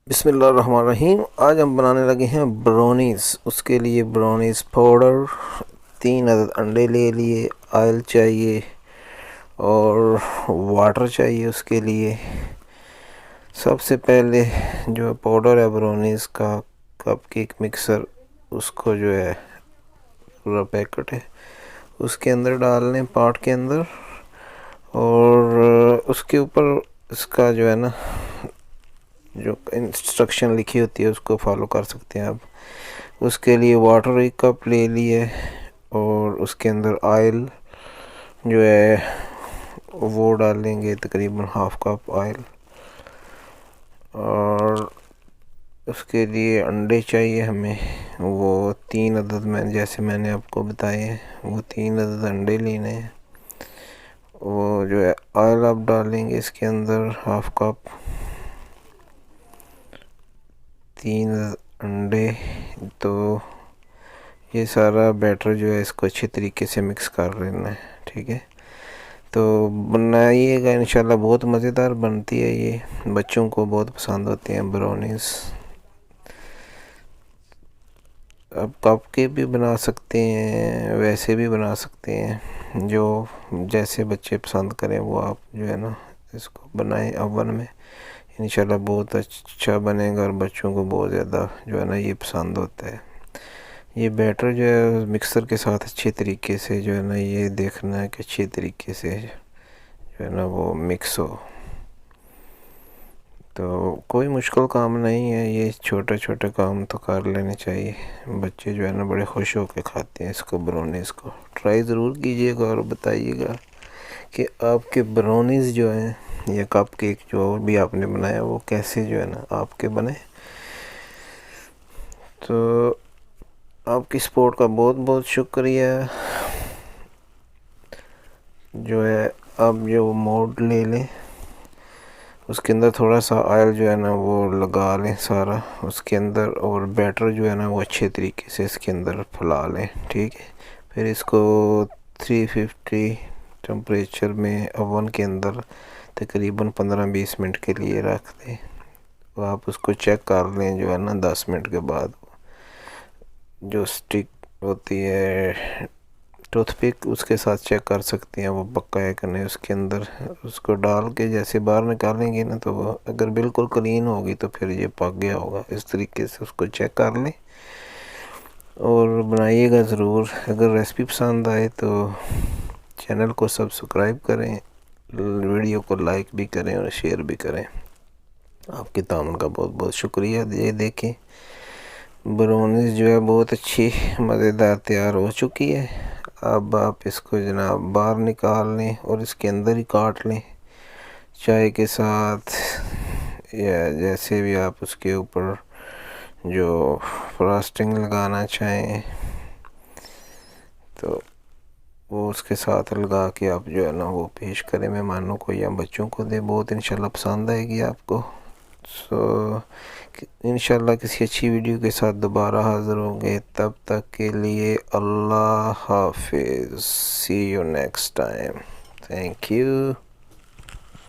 بسم اللہ الرحمن الرحیم۔ آج ہم بنانے لگے ہیں براؤنیز۔ اس کے لیے براؤنیز پاؤڈر، 3 عدد انڈے لے لیے، آئل چاہیے اور واٹر چاہیے۔ اس کے لیے سب سے پہلے جو پاؤڈر ہے براؤنیز کا، کپ کیک مکسر، اس کو جو ہے پورا پیکٹ ہے اس کے اندر ڈال لیں، پاٹ کے اندر، اور اس کے اوپر اس کا جو ہے نا جو انسٹرکشن لکھی ہوتی ہے اس کو فالو کر سکتے ہیں آپ۔ اس کے لیے واٹر 1 کپ لے لیے اور اس کے اندر آئل جو ہے وہ ڈال لیں گے، تقریباً ½ کپ آئل۔ اور اس کے لیے انڈے چاہیے ہمیں، وہ 3 عدد جیسے میں نے آپ کو بتائے ہیں، وہ 3 عدد انڈے لینے ہیں۔ وہ جو ہے آئل آپ ڈالیں گے اس کے اندر ½ کپ، 3 انڈے۔ تو یہ سارا بیٹر جو ہے اس کو اچھی طریقے سے مکس کر لینا ہے، ٹھیک ہے۔ تو بنائیے گا انشاءاللہ، بہت مزیدار بنتی ہے یہ، بچوں کو بہت پسند ہوتے ہیں براؤنیز۔ اب کپ کے بھی بنا سکتے ہیں، ویسے بھی بنا سکتے ہیں، جو جیسے بچے پسند کریں وہ آپ جو ہے نا اس کو بنائیں اوون میں، انشاءاللہ بہت اچھا بنے گا اور بچوں کو بہت زیادہ جو ہے نا یہ پسند ہوتا ہے۔ یہ بیٹر جو ہے مکسر کے ساتھ اچھی طریقے سے جو ہے نا یہ دیکھنا ہے کہ اچھی طریقے سے جو ہے نا وہ مکس ہو۔ تو کوئی مشکل کام نہیں ہے، یہ چھوٹے چھوٹے کام تو کر لینے چاہیے، بچے جو ہے نا بڑے خوش ہو کے کھاتے ہیں اس کو، براؤنیز کو۔ ٹرائی ضرور کیجئے گا اور بتائیے گا کہ آپ کے براؤنیز جو ہیں یا کپ کیک جو بھی آپ نے بنایا وہ کیسے جو ہے نا آپ کے بنے۔ تو آپ کی سپورٹ کا بہت بہت شکریہ۔ جو ہے آپ جو موڈ لے لیں، اس کے اندر تھوڑا سا آئل جو ہے نا وہ لگا لیں سارا اس کے اندر، اور بیٹر جو ہے نا وہ اچھے طریقے سے اس کے اندر پھیلا لیں، ٹھیک ہے۔ پھر اس کو 350 ٹمپریچر میں اوون کے اندر تقریباً 15-20 منٹ کے لیے رکھ دیں۔ تو آپ اس کو چیک کر لیں جو ہے نا 10 منٹ کے بعد، جو سٹک ہوتی ہے ٹوتھ پک اس کے ساتھ چیک کر سکتے ہیں وہ پکا ہے کہ نہیں۔ اس کے اندر اس کو ڈال کے جیسے باہر نکالیں گے نا، تو وہ اگر بالکل کلین ہوگی تو پھر یہ پک گیا ہوگا۔ اس طریقے سے اس کو چیک کر لیں اور بنائیے گا ضرور۔ اگر ریسپی پسند آئے تو چینل کو سبسکرائب کریں، ویڈیو کو لائک بھی کریں اور شیئر بھی کریں۔ آپ کے تعاون کا بہت بہت شکریہ۔ یہ دیکھیں براؤنیز جو ہے بہت اچھی مزیدار تیار ہو چکی ہے۔ اب آپ اس کو جناب باہر نکال لیں اور اس کے اندر ہی کاٹ لیں، چائے کے ساتھ یا جیسے بھی آپ اس کے اوپر جو فراسٹنگ لگانا چاہیں تو وہ اس کے ساتھ لگا کے آپ جو ہے نا وہ پیش کریں مہمانوں کو یا بچوں کو دیں، بہت انشاءاللہ پسند آئے گی آپ کو۔ انشاءاللہ کسی اچھی ویڈیو کے ساتھ دوبارہ حاضر ہوں گے، تب تک کے لیے اللہ حافظ۔ See you next time. Thank you.